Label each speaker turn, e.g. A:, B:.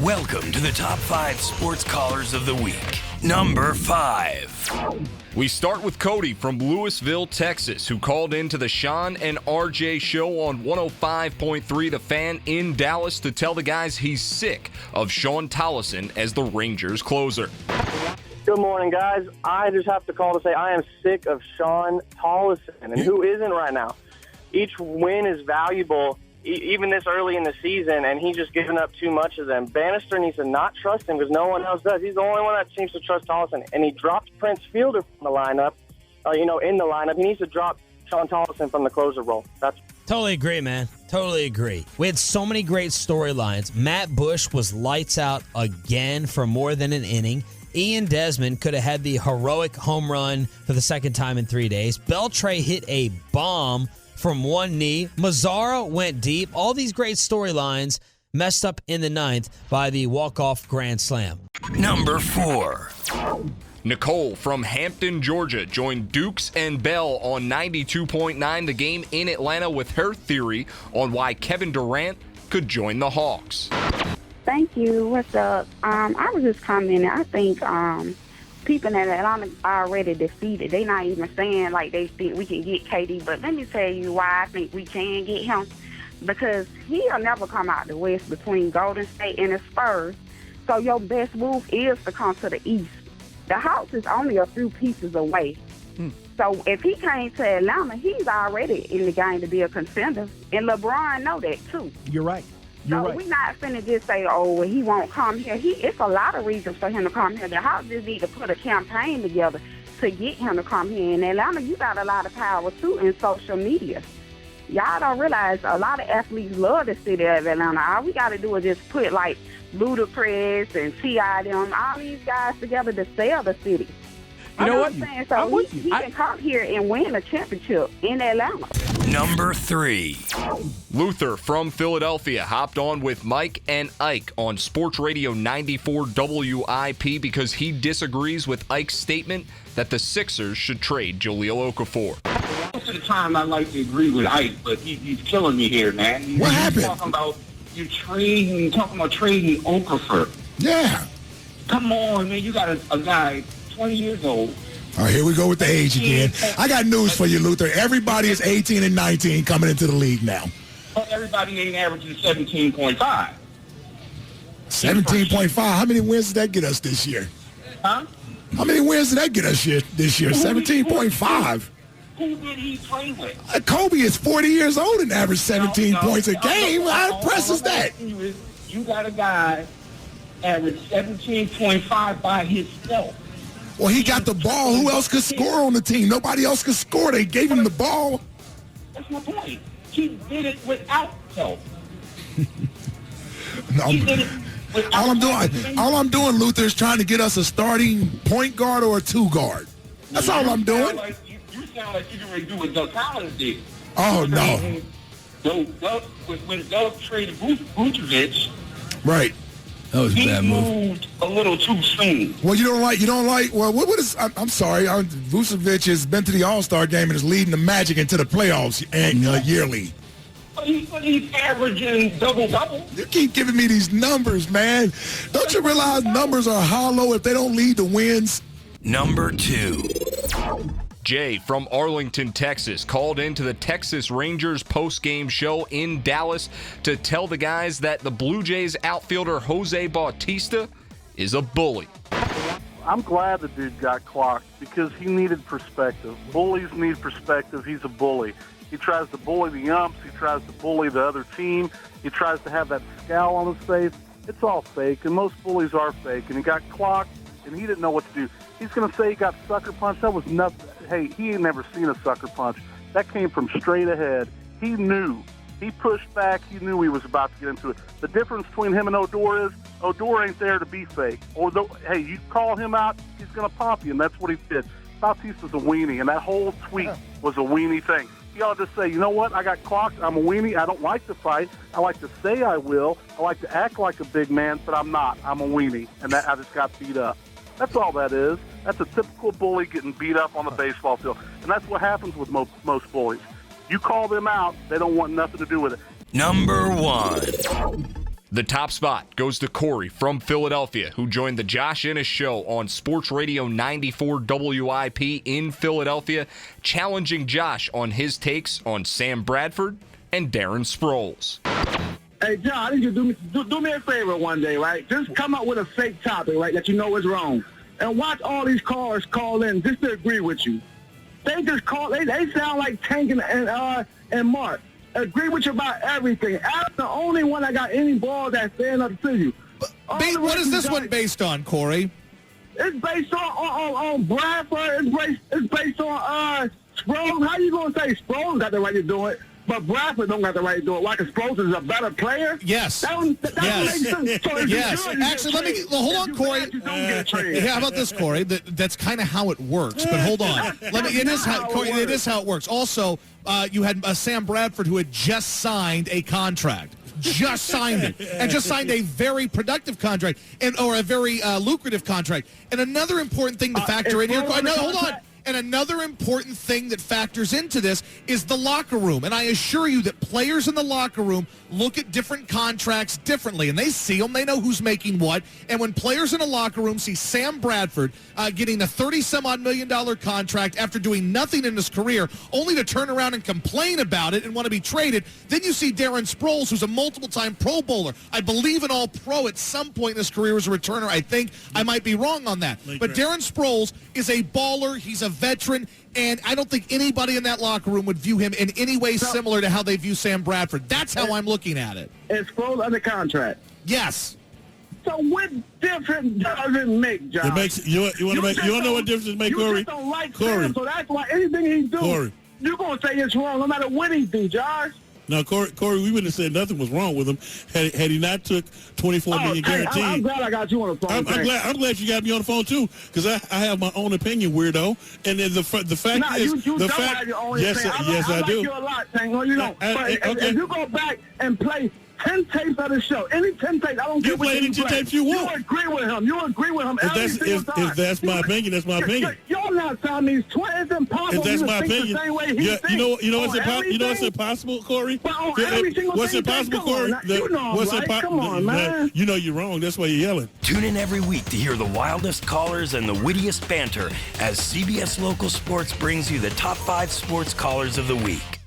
A: Welcome to the top 5 sports callers of the week. Number 5.
B: We start with Cody from Louisville, Texas, who called into the Sean and RJ show on 105.3 The Fan in Dallas to tell the guys he's sick of Sean Tollison as the Rangers closer.
C: Good morning, guys. I just have to call to say I am sick of Sean Tollison, and who isn't right now? Each win is valuable, even this early in the season, and he's just giving up too much of them. Bannister needs to not trust him because no one else does. He's the only one that seems to trust Tollison, and he dropped Prince Fielder from the lineup, in the lineup. He needs to drop Sean Tollison from the closer role.
D: Totally agree, man. Totally agree. We had so many great storylines. Matt Bush was lights out again for more than an inning. Ian Desmond could have had the heroic home run for the second time in 3 days. Beltre hit a bomb from one knee. Mazzara went deep. All these great storylines messed up in the ninth by the walk-off grand slam.
A: Number 4.
B: Nicole from Hampton, Georgia, joined Dukes and Bell on 92.9 The Game in Atlanta with her theory on why Kevin Durant could join the Hawks.
E: Thank you. What's up? I was just commenting. I think people in Atlanta are already defeated. They're not even saying like they think we can get KD. But let me tell you why I think we can get him. Because he'll never come out the West between Golden State and the Spurs. So your best move is to come to the East. The Hawks is only a few pieces away. So if he came to Atlanta, he's already in the game to be a contender. And LeBron know that too.
F: You're right.
E: We're not finna just say, oh, well, he won't come here. It's a lot of reasons for him to come here. The Hawks just need to put a campaign together to get him to come here. In Atlanta, you got a lot of power, too, in social media. Y'all don't realize a lot of athletes love the city of Atlanta. All we got to do is just put, like, Ludacris and T.I. them, all these guys together to sell the city.
F: You know what?
E: I'm saying? So he can come here and win a championship in Atlanta.
A: Number 3.
B: Luther from Philadelphia hopped on with Mike and Ike on Sports Radio 94 WIP because he disagrees with Ike's statement that the Sixers should trade Jahlil Okafor.
G: Most of the time I like to agree with Ike, but he's killing me here, man.
H: What happened?
G: Talking about trading Okafor.
H: Yeah.
G: Come on, man. You got a guy 20 years old.
H: All right, here we go with the age again. I got news for you, Luther. Everybody is 18 and 19 coming into the league now.
G: But everybody ain't averaging 17.5.
H: 17.5. How many wins did that get us this year?
G: Huh?
H: How many wins did that get us this year? 17.5.
G: Who did he play with?
H: Kobe is 40 years old and averaged 17 points a game. How impressive is that?
G: You got a guy average 17.5 by himself.
H: Well, he got the ball. Who else could score on the team? Nobody else could score. They gave him the ball.
G: That's my point. He did it without help.
H: All I'm doing, Luther, is trying to get us a starting point guard or a two guard. That's all I'm doing.
G: You sound like you're going to do what Doug Collins did.
H: Oh, no.
G: When Doug traded Vucevic,
H: right.
F: That was a
G: he
F: bad move.
G: moved a little too soon.
H: Well, you don't like, well, what is, I'm sorry, Vucevic has been to the All-Star game and is leading the Magic into the playoffs yearly.
G: But he's averaging double-double.
H: You keep giving me these numbers, man. Don't you realize numbers are hollow if they don't lead to wins?
A: Number 2.
B: Jay from Arlington, Texas, called into the Texas Rangers post-game show in Dallas to tell the guys that the Blue Jays outfielder Jose Bautista is a bully.
I: I'm glad the dude got clocked because he needed perspective. Bullies need perspective. He's a bully. He tries to bully the umps. He tries to bully the other team. He tries to have that scowl on his face. It's all fake, and most bullies are fake. And he got clocked, and he didn't know what to do. He's going to say he got sucker punched. That was nothing. Hey, he ain't never seen a sucker punch. That came from straight ahead. He knew. He pushed back. He knew he was about to get into it. The difference between him and Odor is Odor ain't there to be fake. Hey, you call him out, he's going to pop you, and that's what he did. Bautista's a weenie, and that whole tweet was a weenie thing. He ought to just say, you know what, I got clocked, I'm a weenie, I don't like to fight, I like to say I will, I like to act like a big man, but I'm not, I'm a weenie, and that I just got beat up. That's all that is. That's a typical bully getting beat up on the baseball field, and that's what happens with most bullies. You call them out, they don't want nothing to do with it.
A: Number 1.
B: The top spot goes to Cory from Philadelphia, who joined the Josh Ennis Show on Sports Radio 94 WIP in Philadelphia, challenging Josh on his takes on Sam Bradford and Darren Sproles.
G: Hey, John, I need you to do me a favor one day, right? Just come up with a fake topic, right, that you know is wrong. And watch all these callers call in just to agree with you. They just call, they sound like Tank and Mark. Agree with you about everything. I'm the only one that got any balls that stand up to you.
F: What is this one based on, Cory?
G: It's based on Bradford. It's based on Sproles. How you going to say Sproles got the right to do it, but Bradford don't got the right to do it? Why? Because Sproles is a better player?
F: Yes.
G: That
F: yes.
G: Makes sense. So
F: yes. Actually, hold on, Cory. How about this, Cory? That's kind of how it works, but hold on. It is how it works. Also, you had Sam Bradford, who had just signed a contract. Just signed it, and just signed a very productive contract, or a very lucrative contract. And another important thing to factor in here. No, hold on. And another important thing that factors into this is the locker room. And I assure you that players in the locker room look at different contracts differently, and they see them. They know who's making what. And when players in a locker room see Sam Bradford getting a $30-some-odd million contract after doing nothing in his career, only to turn around and complain about it and want to be traded, then you see Darren Sproles, who's a multiple-time Pro Bowler. I believe an All-Pro at some point in his career as a returner. I think I might be wrong on that. But Darren Sproles is a baller. He's a veteran, and I don't think anybody in that locker room would view him in any way similar to how they view Sam Bradford. That's how I'm looking at it.
G: Is Sproles under contract?
F: Yes.
G: So what difference does it make, John?
J: It makes you want to know what difference it makes, Cory?
G: You just don't like Sam, so that's why anything he do, you're gonna say it's wrong, no matter what he do, Josh.
J: Now, Cory, we wouldn't have said nothing was wrong with him had he not took $24 million guaranteed.
G: I'm glad I got you on the phone.
J: I'm glad you got me on the phone too, because I have my own opinion, weirdo. And then the fact is,
G: you don't have your own opinion.
J: Yes, I do.
G: I like you a lot, Tank. No, you don't. But if you go back and play 10 tapes of the show, any 10 tapes, I don't care what you play.
J: Tapes you want.
G: You agree with him. You agree with him every single time.
J: If that's my opinion, that's my opinion.
G: You're not telling me it's impossible.
J: If that's my opinion,
G: the same way he thinks.
J: You know what's impossible, Cory?
G: But on every single
J: what's
G: thing,
J: impossible, Cory?
G: You know I'm right. Come on, man.
J: You know you're wrong. That's why you're yelling.
A: Tune in every week to hear the wildest callers and the wittiest banter as CBS Local Sports brings you the top 5 sports callers of the week.